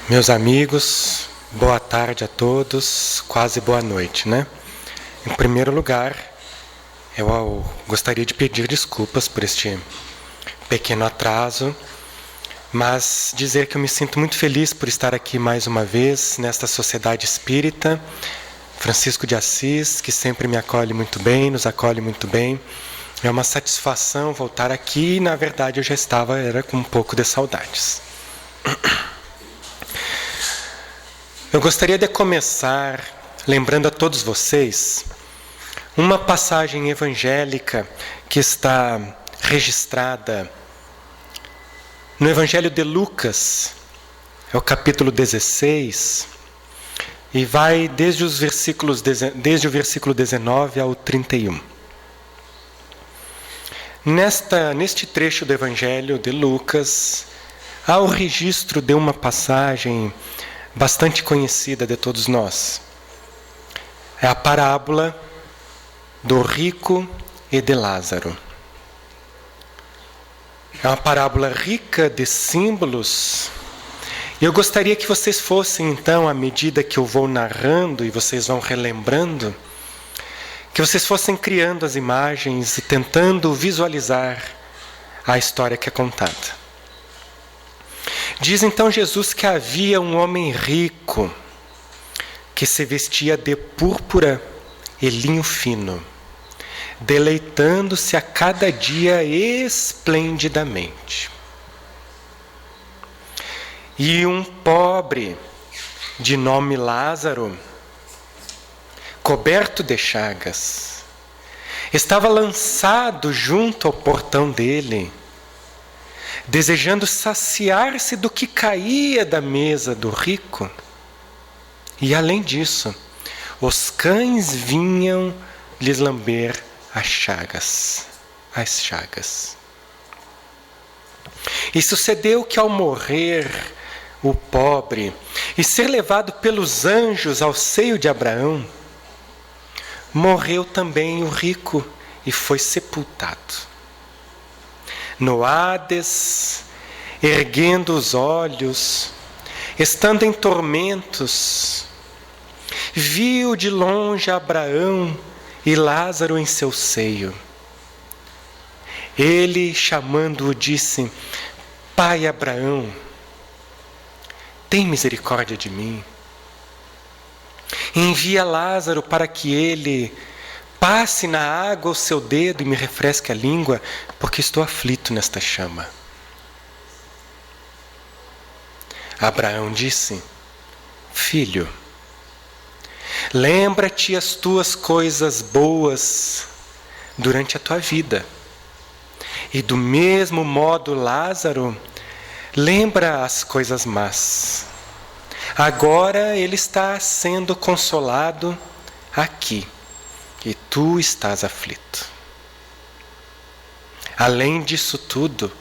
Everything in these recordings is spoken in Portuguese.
Meus amigos, boa tarde a todos, quase boa noite, né? Em primeiro lugar, eu gostaria de pedir desculpas por este pequeno atraso, mas dizer que eu me sinto muito feliz por estar aqui mais uma vez nesta sociedade espírita, Francisco de Assis, que sempre me acolhe muito bem, nos acolhe muito bem. É uma satisfação voltar aqui e, na verdade, eu já era com um pouco de saudades. Eu gostaria de começar lembrando a todos vocês uma passagem evangélica que está registrada no Evangelho de Lucas, é o capítulo 16, e vai desde o versículo 19 ao 31. Neste trecho do Evangelho de Lucas, há o registro de uma passagem bastante conhecida de todos nós. É a parábola do rico e de Lázaro. É uma parábola rica de símbolos. E eu gostaria que vocês fossem, então, à medida que eu vou narrando e vocês vão relembrando, que vocês fossem criando as imagens e tentando visualizar a história que é contada. Diz então Jesus que havia um homem rico que se vestia de púrpura e linho fino, deleitando-se a cada dia esplendidamente. E um pobre, de nome Lázaro, coberto de chagas, estava lançado junto ao portão dele, desejando saciar-se do que caía da mesa do rico. E além disso, os cães vinham lhes lamber as chagas. E sucedeu que ao morrer o pobre e ser levado pelos anjos ao seio de Abraão, morreu também o rico e foi sepultado. No Hades, erguendo os olhos, estando em tormentos, viu de longe Abraão e Lázaro em seu seio. Ele, chamando-o, disse: Pai Abraão, tem misericórdia de mim. Envia Lázaro para que ele passe na água o seu dedo e me refresque a língua, porque estou aflito nesta chama. Abraão disse: Filho, lembra-te as tuas coisas boas durante a tua vida. E do mesmo modo Lázaro lembra as coisas más. Agora ele está sendo consolado aqui. E tu estás aflito. Além disso tudo,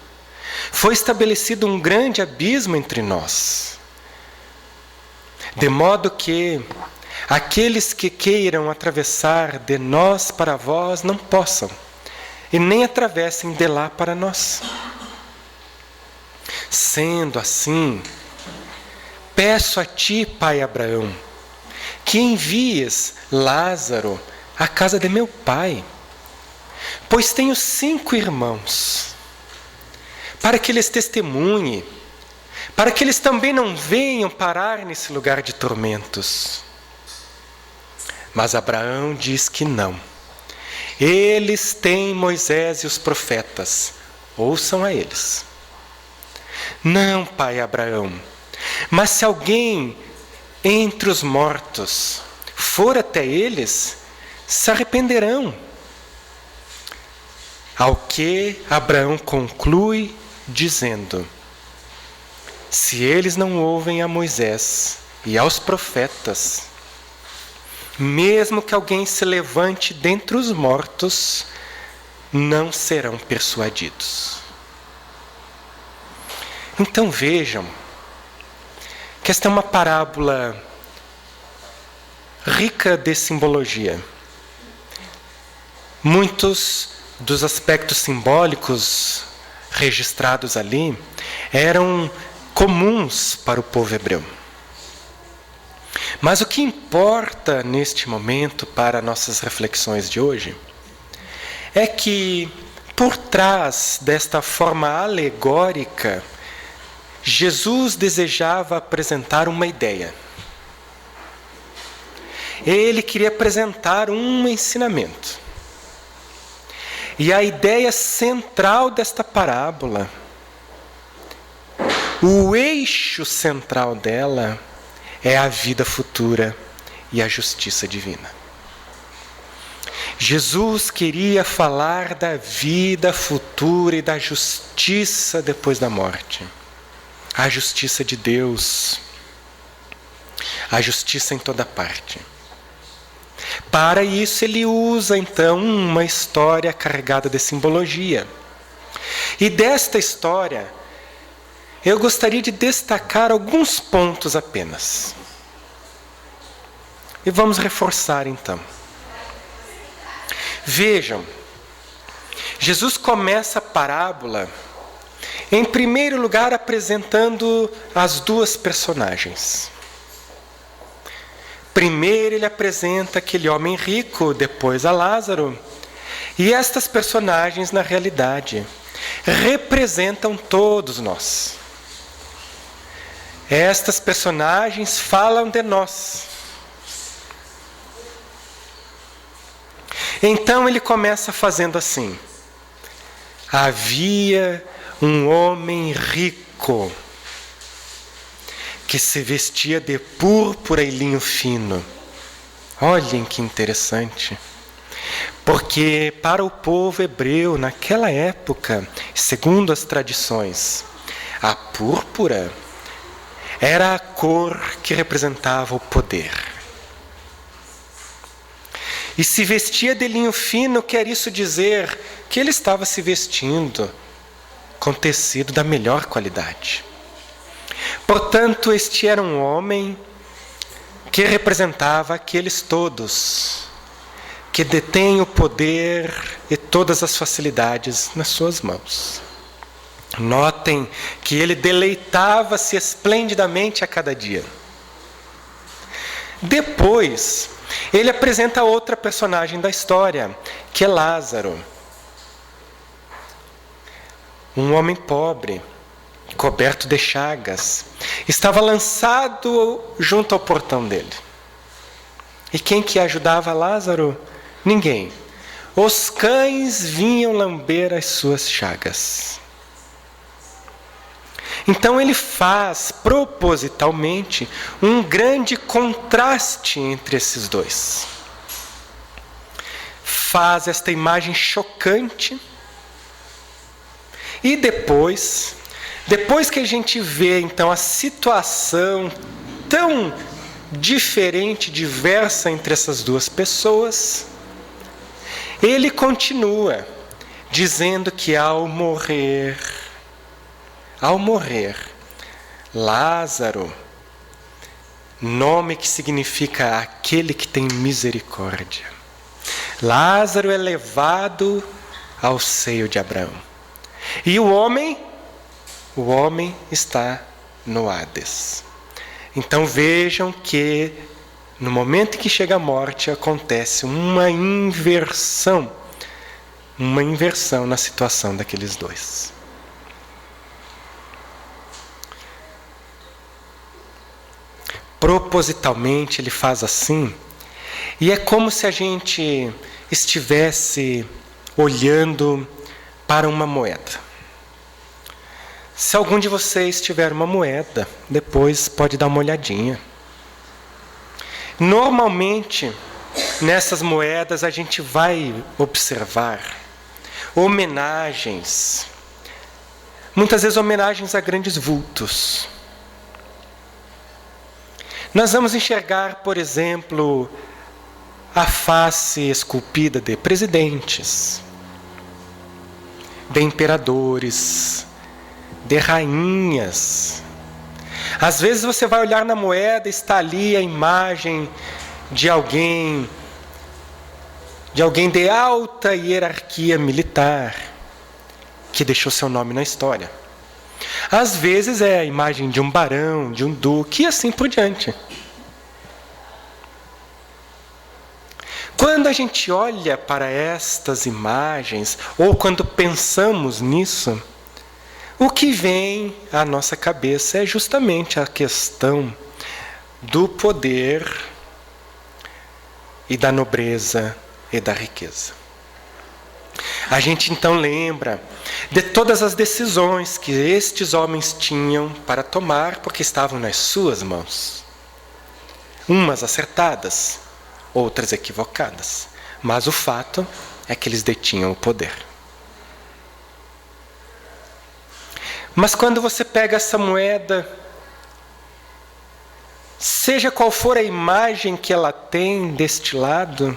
foi estabelecido um grande abismo entre nós, de modo que aqueles que queiram atravessar de nós para vós não possam, e nem atravessem de lá para nós. Sendo assim, peço a ti, pai Abraão, que envies Lázaro à casa de meu pai, pois tenho 5 irmãos, para que eles testemunhem, para que eles também não venham parar nesse lugar de tormentos. Mas Abraão diz que não. Eles têm Moisés e os profetas, ouçam a eles. Não, pai Abraão, mas se alguém entre os mortos for até eles, se arrependerão. Ao que Abraão conclui dizendo: se eles não ouvem a Moisés e aos profetas, mesmo que alguém se levante dentre os mortos, não serão persuadidos. Então vejam que esta é uma parábola rica de simbologia. Muitos dos aspectos simbólicos registrados ali eram comuns para o povo hebreu. Mas o que importa neste momento para nossas reflexões de hoje é que, por trás desta forma alegórica, Jesus desejava apresentar uma ideia. Ele queria apresentar um ensinamento. E a ideia central desta parábola, o eixo central dela, é a vida futura e a justiça divina. Jesus queria falar da vida futura e da justiça depois da morte. A justiça de Deus. A justiça em toda parte. Para isso ele usa então uma história carregada de simbologia. E desta história, eu gostaria de destacar alguns pontos apenas. E vamos reforçar então. Vejam, Jesus começa a parábola, em primeiro lugar, apresentando as duas personagens. Primeiro ele apresenta aquele homem rico, depois a Lázaro. E estas personagens, na realidade, representam todos nós. Estas personagens falam de nós. Então ele começa fazendo assim: havia um homem rico que se vestia de púrpura e linho fino. Olhem que interessante. Porque para o povo hebreu, naquela época, segundo as tradições, a púrpura era a cor que representava o poder. E se vestia de linho fino, quer isso dizer que ele estava se vestindo com tecido da melhor qualidade. Portanto, este era um homem que representava aqueles todos que detêm o poder e todas as facilidades nas suas mãos. Notem que ele deleitava-se esplendidamente a cada dia. Depois, ele apresenta outra personagem da história, que é Lázaro. Um homem pobre, coberto de chagas, estava lançado junto ao portão dele. E quem que ajudava Lázaro? Ninguém. Os cães vinham lamber as suas chagas. Então ele faz propositalmente um grande contraste entre esses dois. Faz esta imagem chocante. E depois que a gente vê então a situação tão diferente, diversa entre essas duas pessoas, ele continua dizendo que ao morrer, Lázaro, nome que significa aquele que tem misericórdia, Lázaro é levado ao seio de Abraão. E o homem está no Hades. Então vejam que no momento em que chega a morte acontece uma inversão na situação daqueles dois. Propositalmente ele faz assim, e é como se a gente estivesse olhando para uma moeda. Se algum de vocês tiver uma moeda, depois pode dar uma olhadinha. Normalmente, nessas moedas a gente vai observar homenagens, muitas vezes homenagens a grandes vultos. Nós vamos enxergar, por exemplo, a face esculpida de presidentes, de imperadores, de rainhas. Às vezes você vai olhar na moeda e está ali a imagem de alguém de alta hierarquia militar, que deixou seu nome na história. Às vezes é a imagem de um barão, de um duque e assim por diante. Quando a gente olha para estas imagens, ou quando pensamos nisso, o que vem à nossa cabeça é justamente a questão do poder e da nobreza e da riqueza. A gente então lembra de todas as decisões que estes homens tinham para tomar, porque estavam nas suas mãos. Umas acertadas, outras equivocadas. Mas o fato é que eles detinham o poder. Mas quando você pega essa moeda, seja qual for a imagem que ela tem deste lado,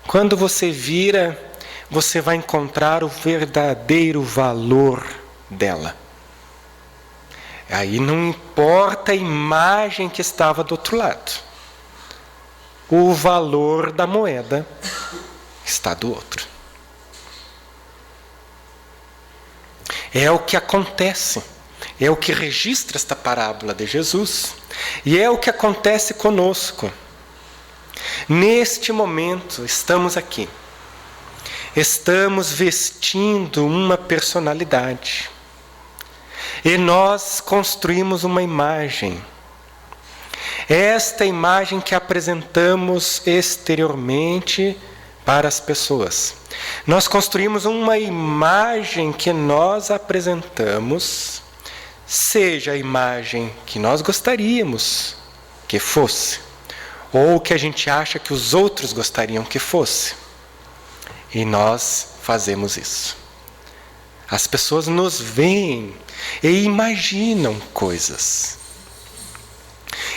quando você vira, você vai encontrar o verdadeiro valor dela. Aí não importa a imagem que estava do outro lado. O valor da moeda está do outro. É o que acontece. É o que registra esta parábola de Jesus. E é o que acontece conosco. Neste momento, estamos aqui. Estamos vestindo uma personalidade. E nós construímos uma imagem. Esta imagem que apresentamos exteriormente para as pessoas. Nós construímos uma imagem que nós apresentamos, seja a imagem que nós gostaríamos que fosse, ou que a gente acha que os outros gostariam que fosse. E nós fazemos isso. As pessoas nos veem e imaginam coisas.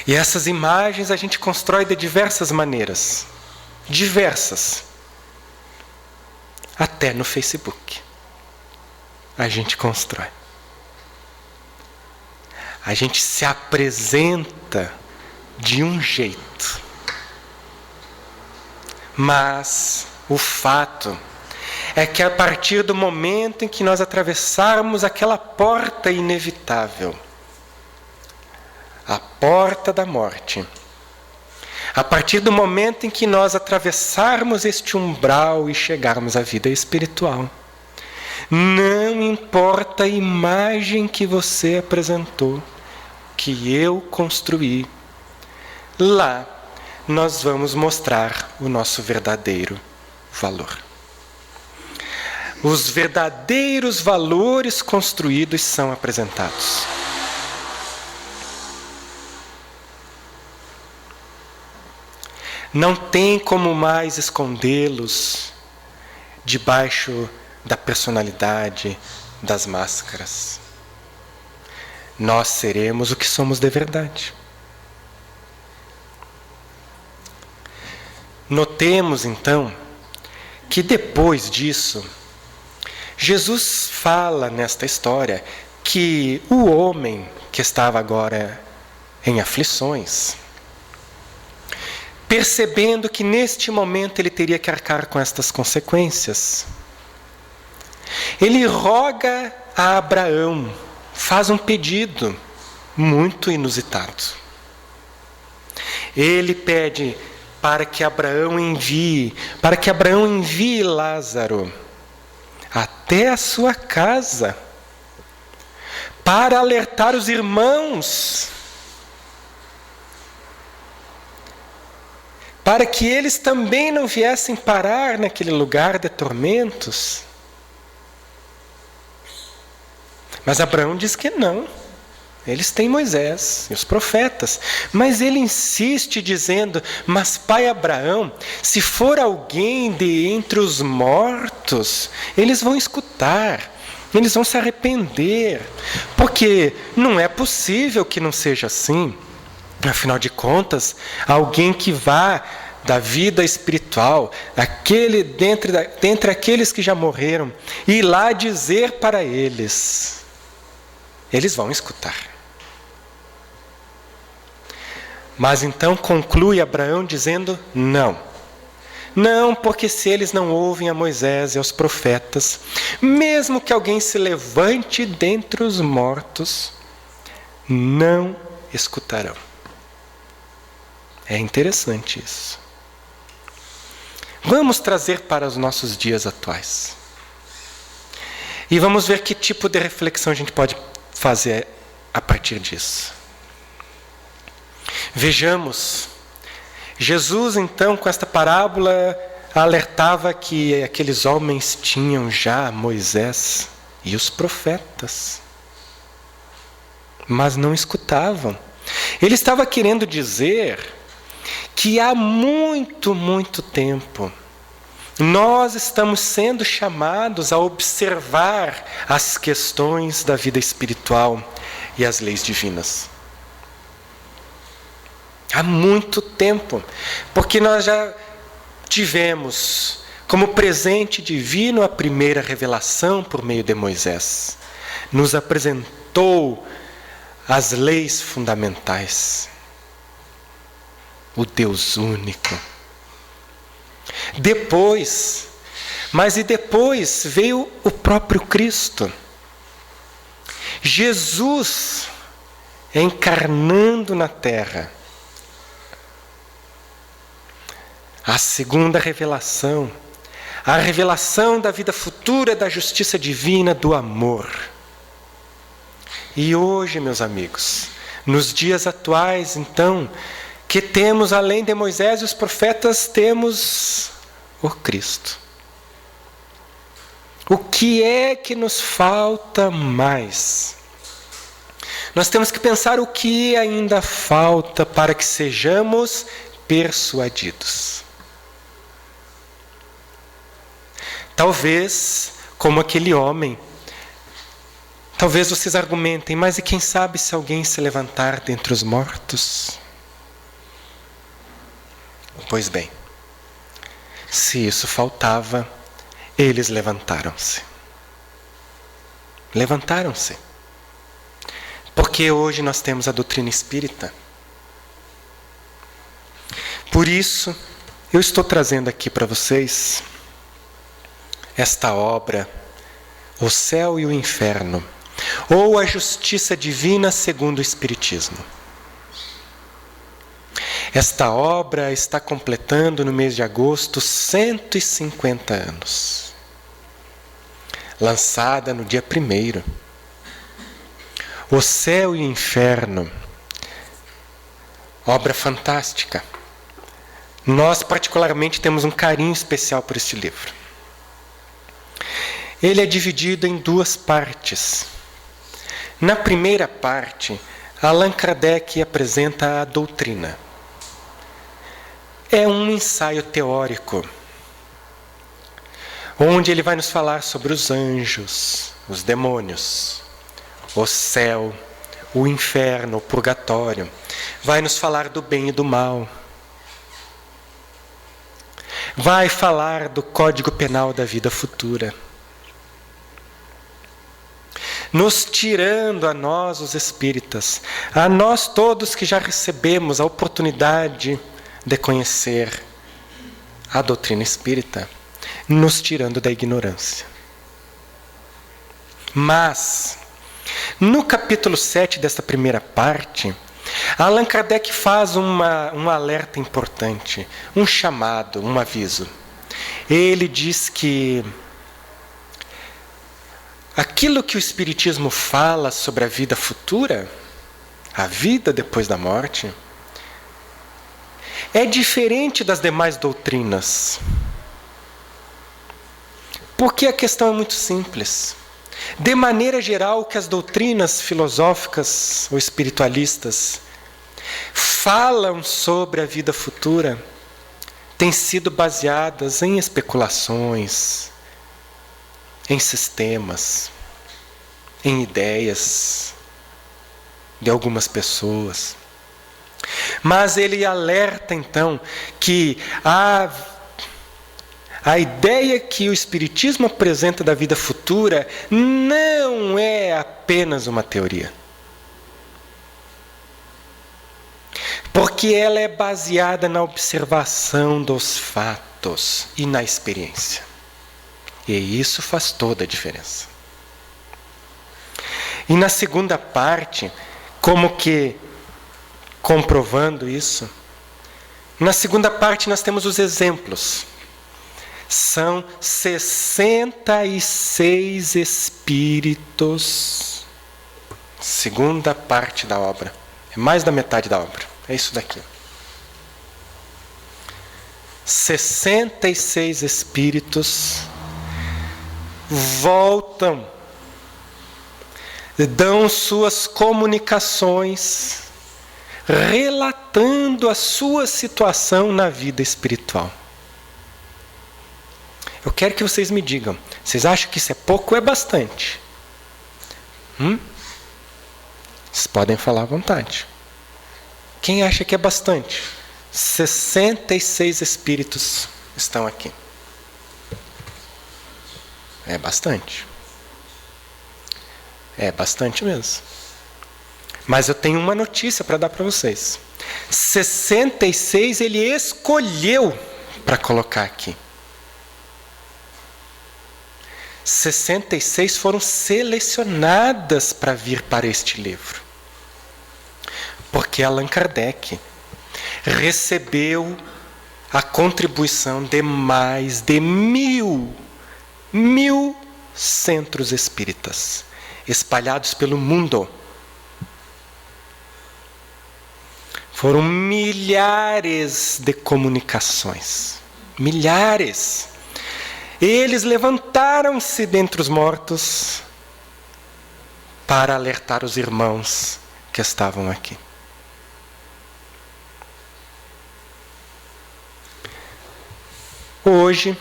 E essas imagens a gente constrói de diversas maneiras. Diversas. Até no Facebook. A gente constrói. A gente se apresenta de um jeito. Mas o fato é que a partir do momento em que nós atravessarmos aquela porta inevitável, a porta da morte, a partir do momento em que nós atravessarmos este umbral e chegarmos à vida espiritual, não importa a imagem que você apresentou, que eu construí, lá nós vamos mostrar o nosso verdadeiro valor. Os verdadeiros valores construídos são apresentados. Não tem como mais escondê-los debaixo da personalidade, das máscaras. Nós seremos o que somos de verdade. Notemos, então, que depois disso, Jesus fala nesta história que o homem que estava agora em aflições, percebendo que neste momento ele teria que arcar com estas consequências, ele roga a Abraão, faz um pedido muito inusitado. Ele pede para que Abraão envie Lázaro até a sua casa, para alertar os irmãos, para que eles também não viessem parar naquele lugar de tormentos. Mas Abraão diz que não. Eles têm Moisés e os profetas. Mas ele insiste dizendo, mas pai Abraão, se for alguém de entre os mortos, eles vão escutar, eles vão se arrepender. Porque não é possível que não seja assim. Afinal de contas, alguém que vá da vida espiritual, dentre aqueles que já morreram, e ir lá dizer para eles vão escutar. Mas então conclui Abraão dizendo, não. Não, porque se eles não ouvem a Moisés e aos profetas, mesmo que alguém se levante dentre os mortos, não escutarão. É interessante isso. vamos trazer para os nossos dias atuais. E vamos ver que tipo de reflexão a gente pode fazer a partir disso. Vejamos, Jesus então com esta parábola alertava que aqueles homens tinham já Moisés e os profetas, mas não escutavam. Ele estava querendo dizer que há muito, muito tempo nós estamos sendo chamados a observar as questões da vida espiritual e as leis divinas. Há muito tempo, porque nós já tivemos como presente divino a primeira revelação por meio de Moisés. Nos apresentou as leis fundamentais. O Deus único. Depois veio o próprio Cristo. Jesus encarnando na terra. A segunda revelação, a revelação da vida futura, da justiça divina, do amor. E hoje, meus amigos, nos dias atuais, então, que temos, além de Moisés e os profetas, temos o Cristo. O que é que nos falta mais? Nós temos que pensar o que ainda falta para que sejamos persuadidos. Talvez, como aquele homem, talvez vocês argumentem, mas e quem sabe se alguém se levantar dentre os mortos? Pois bem, se isso faltava, eles levantaram-se. Levantaram-se. Porque hoje nós temos a doutrina espírita. Por isso, eu estou trazendo aqui para vocês esta obra, O Céu e o Inferno, ou a Justiça Divina segundo o Espiritismo. Esta obra está completando no mês de agosto 150 anos. Lançada no dia 1º. O Céu e o Inferno. Obra fantástica. Nós particularmente temos um carinho especial por este livro. Ele é dividido em 2 partes. Na primeira parte, Allan Kardec apresenta a doutrina. É um ensaio teórico, onde ele vai nos falar sobre os anjos, os demônios, o céu, o inferno, o purgatório. Vai nos falar do bem e do mal. Vai falar do Código Penal da vida futura. Nos tirando a nós, os espíritas, a nós todos que já recebemos a oportunidade de conhecer a doutrina espírita, nos tirando da ignorância. Mas, no capítulo 7 desta primeira parte, Allan Kardec faz um alerta importante, um chamado, um aviso. Ele diz que aquilo que o Espiritismo fala sobre a vida futura, a vida depois da morte, é diferente das demais doutrinas. Porque a questão é muito simples. De maneira geral, que as doutrinas filosóficas ou espiritualistas falam sobre a vida futura têm sido baseadas em especulações, em sistemas, em ideias de algumas pessoas. Mas ele alerta então que a ideia que o Espiritismo apresenta da vida futura não é apenas uma teoria. Porque ela é baseada na observação dos fatos e na experiência. E isso faz toda a diferença. E na segunda parte, como que comprovando isso, na segunda parte nós temos os exemplos. São 66 espíritos. Segunda parte da obra. É mais da metade da obra. É isso daqui. 66 espíritos voltam, dão suas comunicações, relatando a sua situação na vida espiritual. Eu quero que vocês me digam, vocês acham que isso é pouco ou é bastante? Vocês podem falar à vontade. Quem acha que é bastante? 66 espíritos estão aqui. É bastante. É bastante mesmo. Mas eu tenho uma notícia para dar para vocês. 66 ele escolheu para colocar aqui. 66 foram selecionadas para vir para este livro. Porque Allan Kardec recebeu a contribuição de mais de 1000 centros espíritas espalhados pelo mundo. Foram milhares de comunicações. Milhares. Eles levantaram-se dentre os mortos para alertar os irmãos que estavam aqui. Hoje,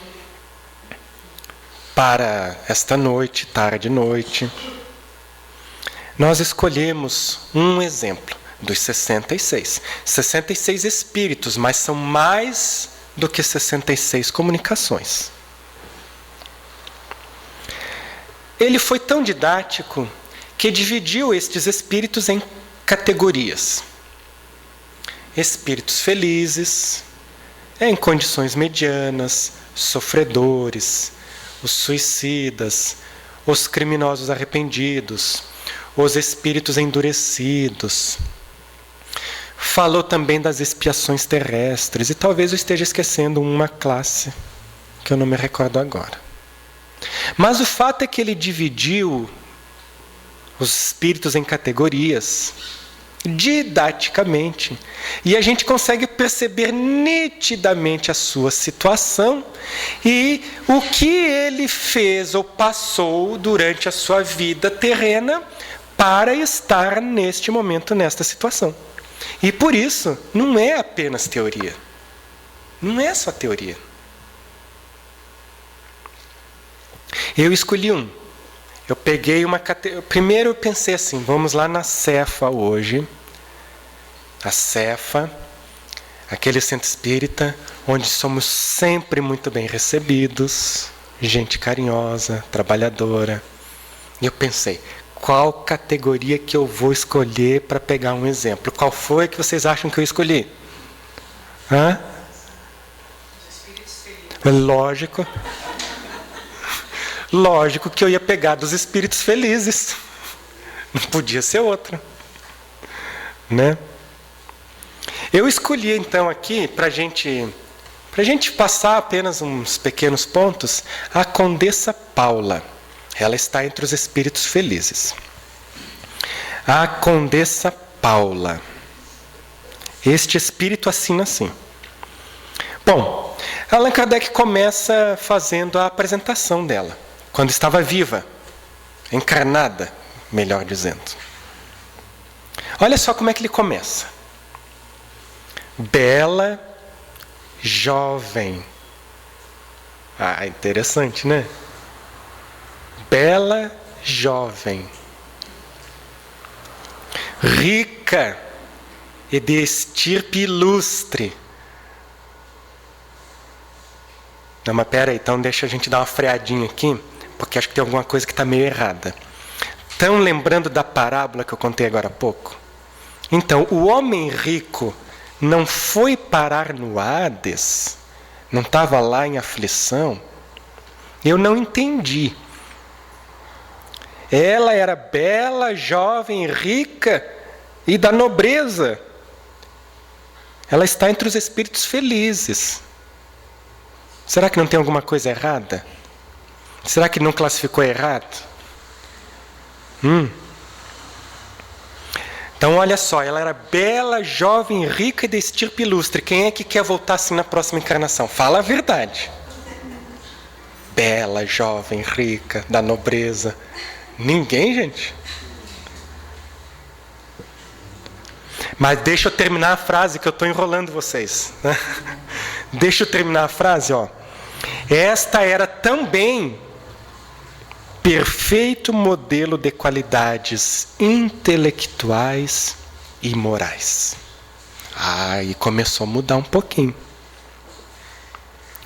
para esta noite, tarde e noite, nós escolhemos um exemplo dos 66. 66 espíritos, mas são mais do que 66 comunicações. Ele foi tão didático que dividiu estes espíritos em categorias. Espíritos felizes, em condições medianas, sofredores, os suicidas, os criminosos arrependidos, os espíritos endurecidos. Falou também das expiações terrestres, e talvez eu esteja esquecendo uma classe que eu não me recordo agora. Mas o fato é que ele dividiu os espíritos em categorias, didaticamente, e a gente consegue perceber nitidamente a sua situação e o que ele fez ou passou durante a sua vida terrena para estar neste momento, nesta situação. E por isso, não é apenas teoria. Não é só teoria. Eu escolhi um. Eu peguei uma categoria. Primeiro eu pensei assim, vamos lá na Cefa hoje. A Cefa, aquele centro espírita, onde somos sempre muito bem recebidos, gente carinhosa, trabalhadora. E eu pensei, qual categoria que eu vou escolher para pegar um exemplo? Qual foi que vocês acham que eu escolhi? Hã? Lógico. Lógico que eu ia pegar dos espíritos felizes. Não podia ser outra. Né? Eu escolhi então aqui, para a gente passar apenas uns pequenos pontos, a Condessa Paula. Ela está entre os espíritos felizes. A Condessa Paula. Este espírito assina assim. Bom, Allan Kardec começa fazendo a apresentação dela, quando estava viva, encarnada, melhor dizendo. Olha só como é que ele começa. Bela, jovem. Ah, interessante, né? Bela, jovem. Rica e de estirpe ilustre. Não, mas pera aí, então deixa a gente dar uma freadinha aqui, porque acho que tem alguma coisa que está meio errada. Estão lembrando da parábola que eu contei agora há pouco? Então, o homem rico não foi parar no Hades, não estava lá em aflição. Eu não entendi. Ela era bela, jovem, rica e da nobreza. Ela está entre os espíritos felizes. Será que não tem alguma coisa errada? Será que não classificou errado? Então olha só, ela era bela, jovem, rica e de estirpe ilustre. Quem é que quer voltar assim na próxima encarnação? Fala a verdade. Bela, jovem, rica, da nobreza. Ninguém, gente. Mas deixa eu terminar a frase que eu estou enrolando vocês. Deixa eu terminar a frase, ó. Esta era também perfeito modelo de qualidades intelectuais e morais. E começou a mudar um pouquinho.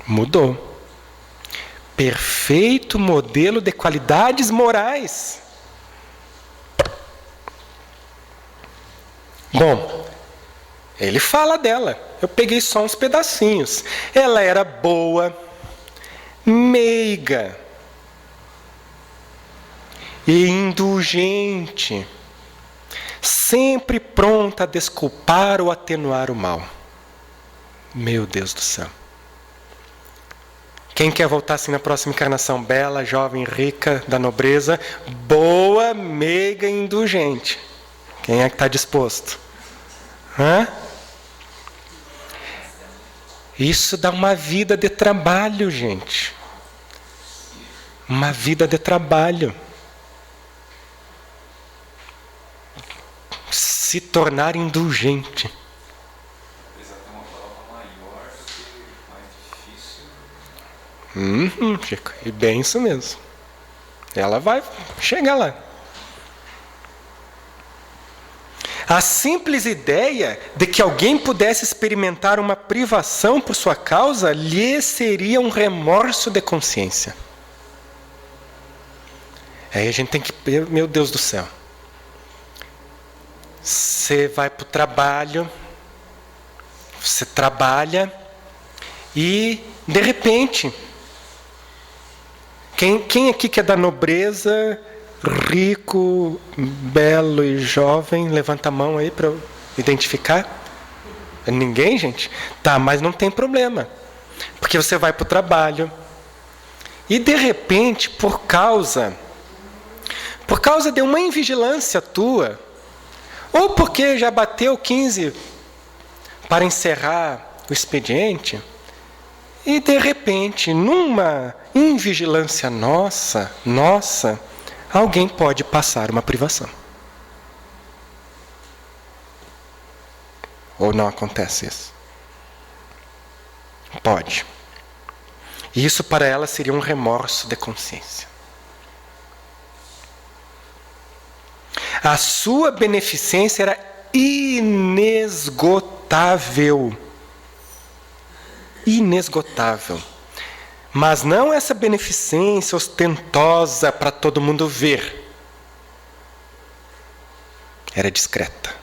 Mudou. Perfeito modelo de qualidades morais. Bom, ele fala dela. Eu peguei só uns pedacinhos. Ela era boa, meiga e indulgente, sempre pronta a desculpar ou atenuar o mal. Meu Deus do céu. Quem quer voltar assim na próxima encarnação? Bela, jovem, rica, da nobreza, boa, meiga e indulgente. Quem é que está disposto? Isso dá uma vida de trabalho, gente. Uma vida de trabalho. Se tornar indulgente. Chico, e bem isso mesmo. Ela vai chegar lá. A simples ideia de que alguém pudesse experimentar uma privação por sua causa lhe seria um remorso de consciência. Aí a gente tem que... Meu Deus do céu. Você vai para o trabalho, você trabalha e, de repente, quem aqui que é da nobreza, rico, belo e jovem, levanta a mão aí para eu identificar? Ninguém, gente? Tá, mas não tem problema. Porque você vai para o trabalho e, de repente, por causa de uma invigilância tua, ou porque já bateu 15 para encerrar o expediente, e de repente, numa invigilância nossa, alguém pode passar uma privação. Ou não acontece isso? Pode. E isso para ela seria um remorso de consciência. A sua beneficência era inesgotável. Inesgotável. Mas não essa beneficência ostentosa para todo mundo ver. Era discreta.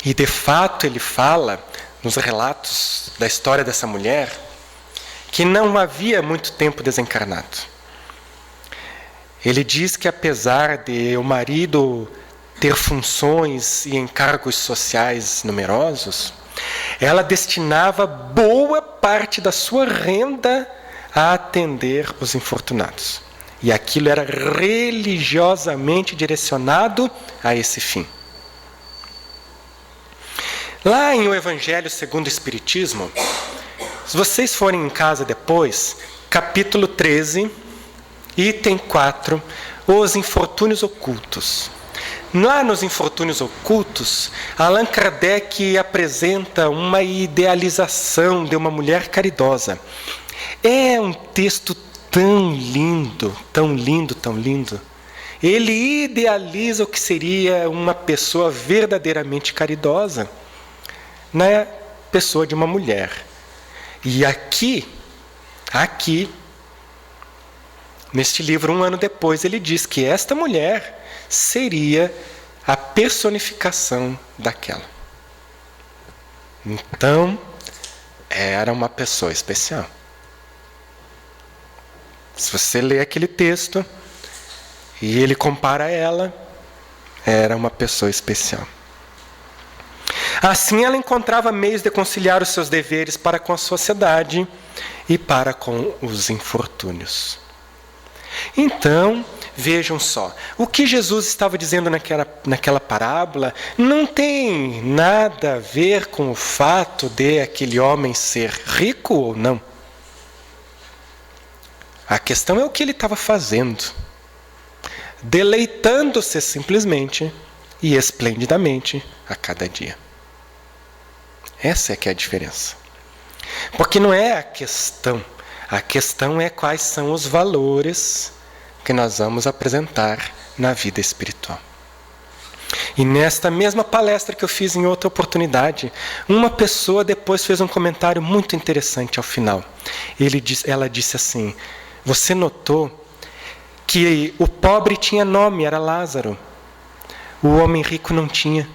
E de fato ele fala, nos relatos da história dessa mulher, que não havia muito tempo desencarnado. Ele diz que apesar de o marido ter funções e encargos sociais numerosos, ela destinava boa parte da sua renda a atender os infortunados. E aquilo era religiosamente direcionado a esse fim. Lá em O Evangelho segundo o Espiritismo, se vocês forem em casa depois, capítulo 13, item 4, os infortúnios ocultos. Lá nos infortúnios ocultos, Allan Kardec apresenta uma idealização de uma mulher caridosa. É um texto tão lindo, tão lindo, tão lindo. Ele idealiza o que seria uma pessoa verdadeiramente caridosa na pessoa de uma mulher. E aqui, neste livro, 1 ano depois, ele diz que esta mulher seria a personificação daquela. Então, era uma pessoa especial. Se você lê aquele texto e ele compara ela, era uma pessoa especial. Assim ela encontrava meios de conciliar os seus deveres para com a sociedade e para com os infortúnios. Então, vejam só, o que Jesus estava dizendo naquela parábola não tem nada a ver com o fato de aquele homem ser rico ou não. A questão é o que ele estava fazendo, deleitando-se simplesmente e esplendidamente a cada dia. Essa é que é a diferença. Porque não é a questão é quais são os valores que nós vamos apresentar na vida espiritual. E nesta mesma palestra que eu fiz em outra oportunidade, uma pessoa depois fez um comentário muito interessante ao final. Ela disse assim: você notou que o pobre tinha nome, era Lázaro. O homem rico não tinha.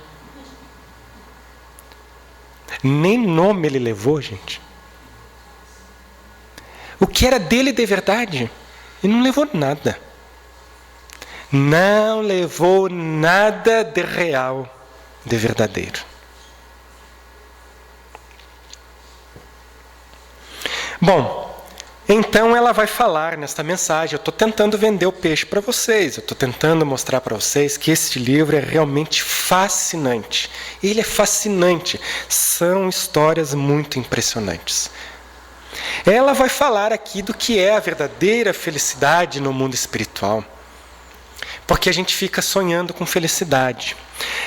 Nem nome ele levou, gente. O que era dele de verdade, ele não levou nada. Não levou nada de real, de verdadeiro. Bom, então ela vai falar nesta mensagem. Eu estou tentando vender o peixe para vocês. Eu estou tentando mostrar para vocês que este livro é realmente fascinante. Ele é fascinante. São histórias muito impressionantes. Ela vai falar aqui do que é a verdadeira felicidade no mundo espiritual. Porque a gente fica sonhando com felicidade.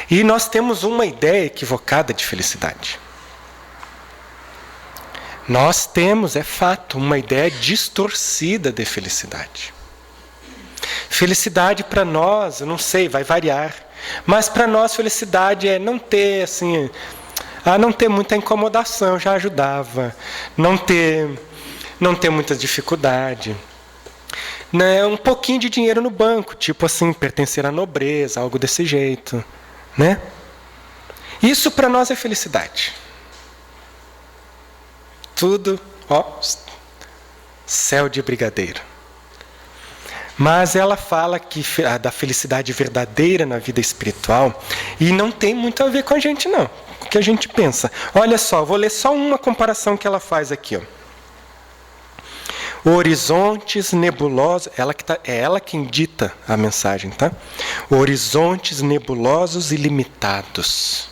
E nós temos uma ideia equivocada de felicidade. Nós temos, é fato, uma ideia distorcida de felicidade. Felicidade para nós, eu não sei, vai variar. Mas para nós felicidade é não ter assim, não ter muita incomodação já ajudava. Não ter muita dificuldade. Né? Um pouquinho de dinheiro no banco, tipo assim, pertencer à nobreza, algo desse jeito. Né? Isso para nós é felicidade. Tudo, céu de brigadeiro. Mas ela fala que da felicidade verdadeira na vida espiritual, e não tem muito a ver com a gente não, o que a gente pensa. Olha só, vou ler só uma comparação que ela faz aqui. Horizontes nebulosos, é ela quem dita a mensagem, tá? Horizontes nebulosos e limitados.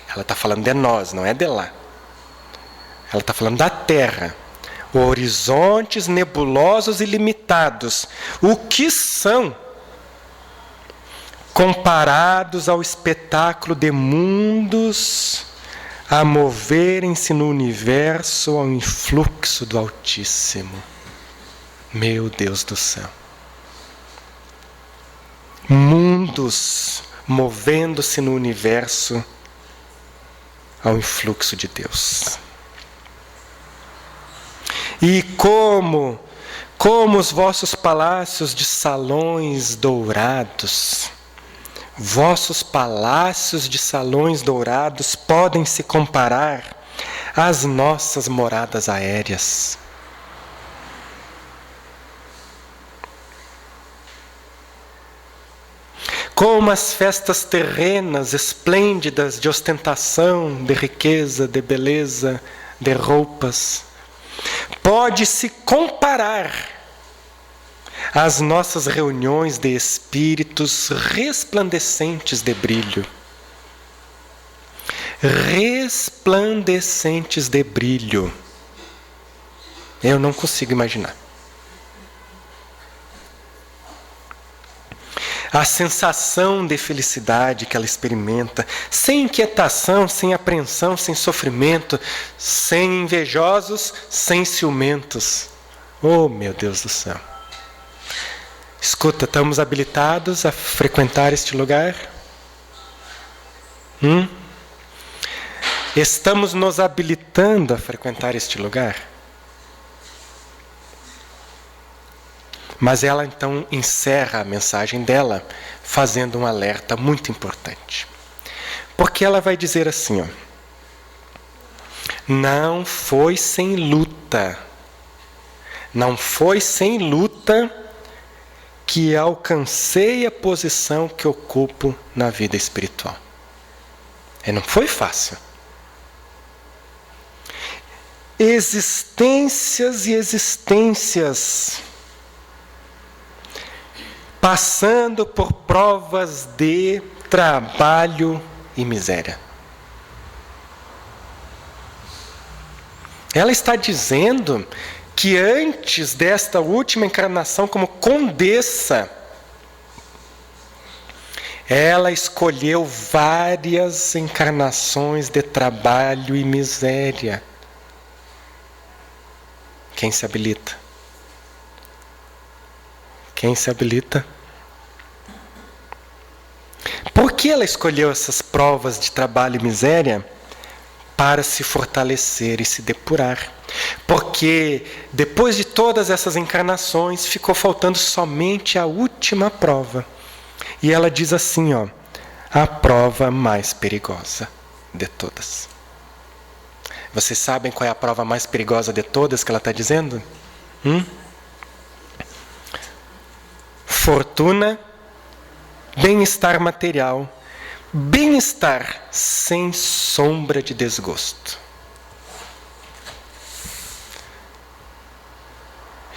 Ela está falando de nós, não é de lá. Ela está falando da Terra. Horizontes nebulosos e limitados. O que são comparados ao espetáculo de mundos a moverem-se no universo ao influxo do Altíssimo? Meu Deus do céu. Mundos movendo-se no universo ao influxo de Deus. E como os vossos palácios de salões dourados, vossos palácios de salões dourados podem se comparar às nossas moradas aéreas. Como as festas terrenas esplêndidas de ostentação, de riqueza, de beleza, de roupas, pode se comparar às nossas reuniões de espíritos resplandecentes de brilho. Resplandecentes de brilho. Eu não consigo imaginar. A sensação de felicidade que ela experimenta, sem inquietação, sem apreensão, sem sofrimento, sem invejosos, sem ciumentos. Oh, meu Deus do céu. Escuta, estamos habilitados a frequentar este lugar? Estamos nos habilitando a frequentar este lugar? Mas ela então encerra a mensagem dela fazendo um alerta muito importante. Porque ela vai dizer assim, não foi sem luta. Não foi sem luta que alcancei a posição que ocupo na vida espiritual. Não foi fácil. Existências e existências, passando por provas de trabalho e miséria. Ela está dizendo que antes desta última encarnação como condessa, ela escolheu várias encarnações de trabalho e miséria. Quem se habilita? Quem se habilita? Por que ela escolheu essas provas de trabalho e miséria? Para se fortalecer e se depurar. Porque depois de todas essas encarnações, ficou faltando somente a última prova. E ela diz assim, a prova mais perigosa de todas. Vocês sabem qual é a prova mais perigosa de todas que ela está dizendo? Fortuna, bem-estar material, bem-estar sem sombra de desgosto.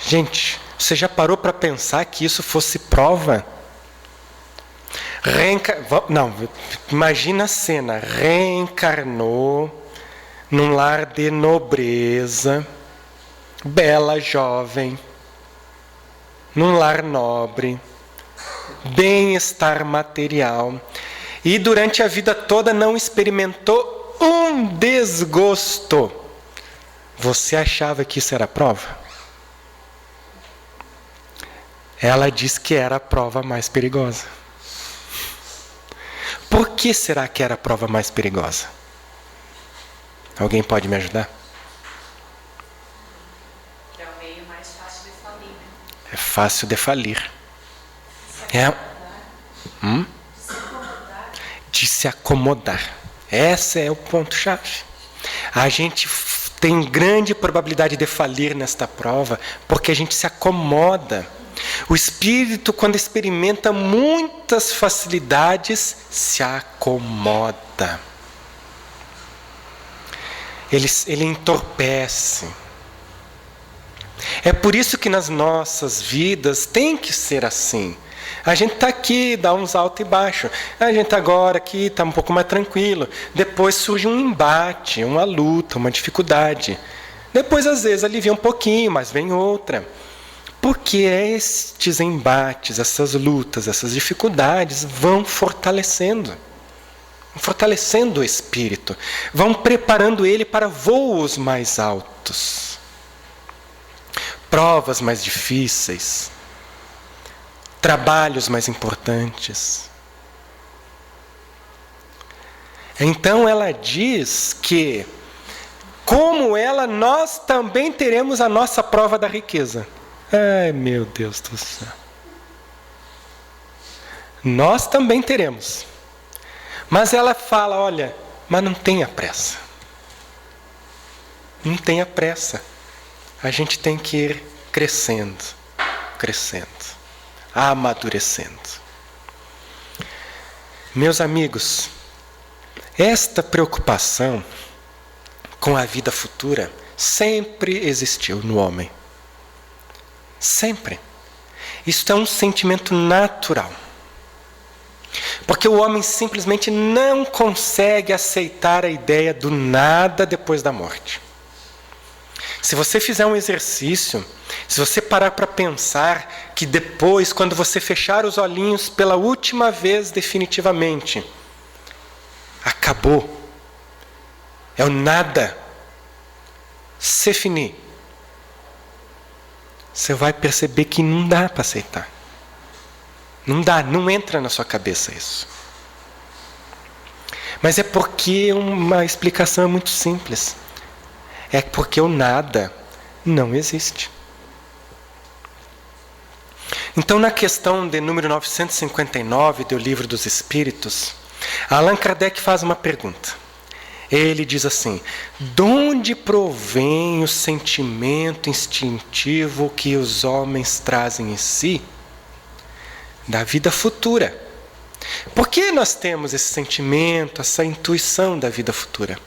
Gente, você já parou para pensar que isso fosse prova? Imagina a cena, reencarnou num lar de nobreza, bela jovem, num lar nobre, bem-estar material, e durante a vida toda não experimentou um desgosto. Você achava que isso era prova? Ela diz que era a prova mais perigosa. Por que será que era a prova mais perigosa? Alguém pode me ajudar? É o meio mais fácil de falir. É fácil de falir. De se acomodar. Esse é o ponto-chave. A gente tem grande probabilidade de falir nesta prova porque a gente se acomoda. O espírito, quando experimenta muitas facilidades, se acomoda. Ele entorpece. É por isso que nas nossas vidas tem que ser assim. A gente está aqui, dá uns altos e baixos. A gente agora aqui está um pouco mais tranquilo. Depois surge um embate, uma luta, uma dificuldade. Depois, às vezes, alivia um pouquinho, mas vem outra. Porque estes embates, essas lutas, essas dificuldades vão fortalecendo o espírito, vão preparando ele para voos mais altos, provas mais difíceis, trabalhos mais importantes. Então ela diz que, como ela, nós também teremos a nossa prova da riqueza. Ai, meu Deus do céu. Nós também teremos. Mas ela fala, olha, mas não tenha pressa. Não tenha pressa. A gente tem que ir crescendo, amadurecendo. Meus amigos, esta preocupação com a vida futura sempre existiu no homem. Sempre. Isso é um sentimento natural. Porque o homem simplesmente não consegue aceitar a ideia do nada depois da morte. Se você fizer um exercício, se você parar para pensar que depois, quando você fechar os olhinhos pela última vez definitivamente, acabou. É o nada. C'est fini. Você vai perceber que não dá para aceitar. Não dá, não entra na sua cabeça isso. Mas é porque uma explicação é muito simples. É porque o nada não existe. Então, na questão de número 959 do Livro dos Espíritos, Allan Kardec faz uma pergunta. Ele diz assim: de onde provém o sentimento instintivo que os homens trazem em si da vida futura, Por que nós temos esse sentimento, essa intuição da vida futura?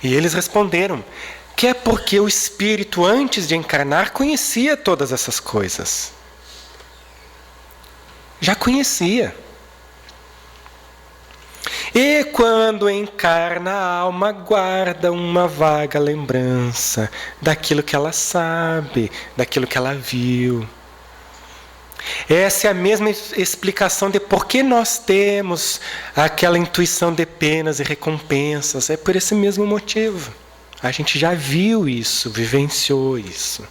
E eles responderam que é porque o espírito, antes de encarnar, conhecia todas essas coisas. Já conhecia. E quando encarna, a alma guarda uma vaga lembrança daquilo que ela sabe, daquilo que ela viu. Essa é a mesma explicação de por que nós temos aquela intuição de penas e recompensas. É por esse mesmo motivo. A gente já viu isso, vivenciou isso.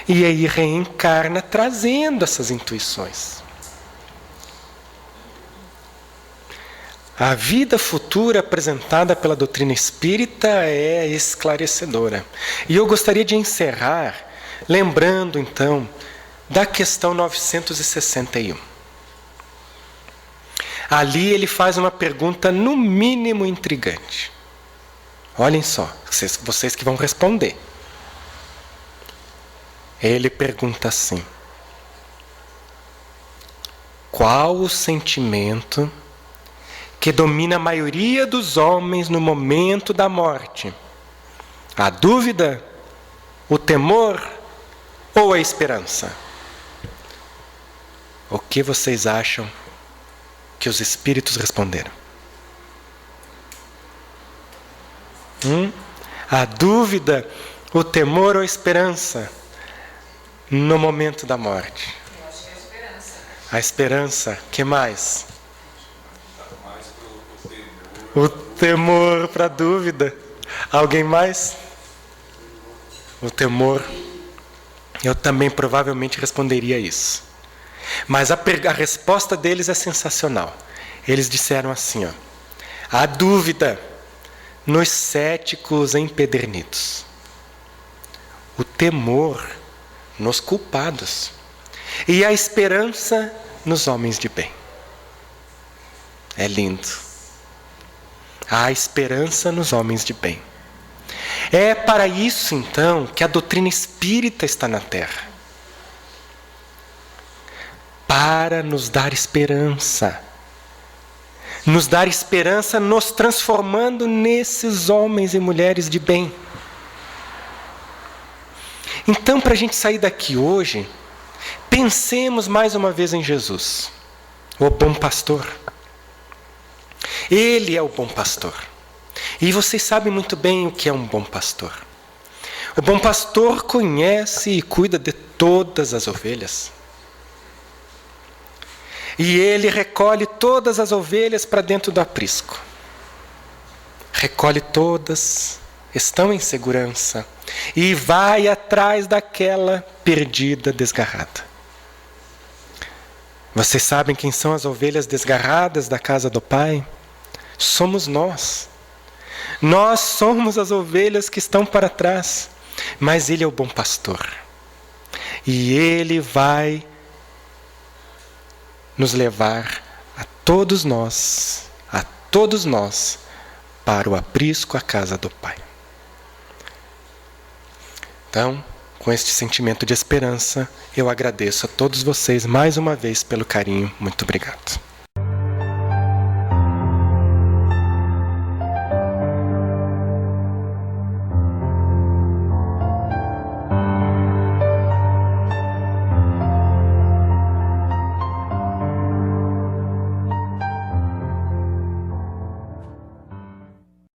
E aí reencarna trazendo essas intuições. A vida futura apresentada pela doutrina espírita é esclarecedora. E eu gostaria de encerrar lembrando, então, da questão 961. Ali ele faz uma pergunta no mínimo intrigante. Olhem só, vocês que vão responder. Ele pergunta assim: qual o sentimento que domina a maioria dos homens no momento da morte? A dúvida, o temor ou a esperança? O que vocês acham que os espíritos responderam? A dúvida, o temor ou a esperança no momento da morte? Eu acho que é a esperança. A esperança, que mais? O temor para a dúvida. Alguém mais? O temor. Eu também provavelmente responderia isso. Mas a resposta deles é sensacional. Eles disseram assim, ó: a dúvida nos céticos empedernidos, o temor nos culpados e a esperança nos homens de bem. É lindo. A esperança nos homens de bem. É para isso, então, que a doutrina espírita está na Terra. Para nos dar esperança. Nos dar esperança, nos transformando nesses homens e mulheres de bem. Então, para a gente sair daqui hoje, pensemos mais uma vez em Jesus, o bom pastor. Ele é o bom pastor. E vocês sabem muito bem o que é um bom pastor. O bom pastor conhece e cuida de todas as ovelhas. E ele recolhe todas as ovelhas para dentro do aprisco. Recolhe todas, estão em segurança. E vai atrás daquela perdida, desgarrada. Vocês sabem quem são as ovelhas desgarradas da casa do Pai? Somos nós. Nós somos as ovelhas que estão para trás. Mas Ele é o bom pastor. E Ele vai nos levar a todos nós, para o aprisco, a casa do Pai. Então, com este sentimento de esperança, eu agradeço a todos vocês mais uma vez pelo carinho. Muito obrigado.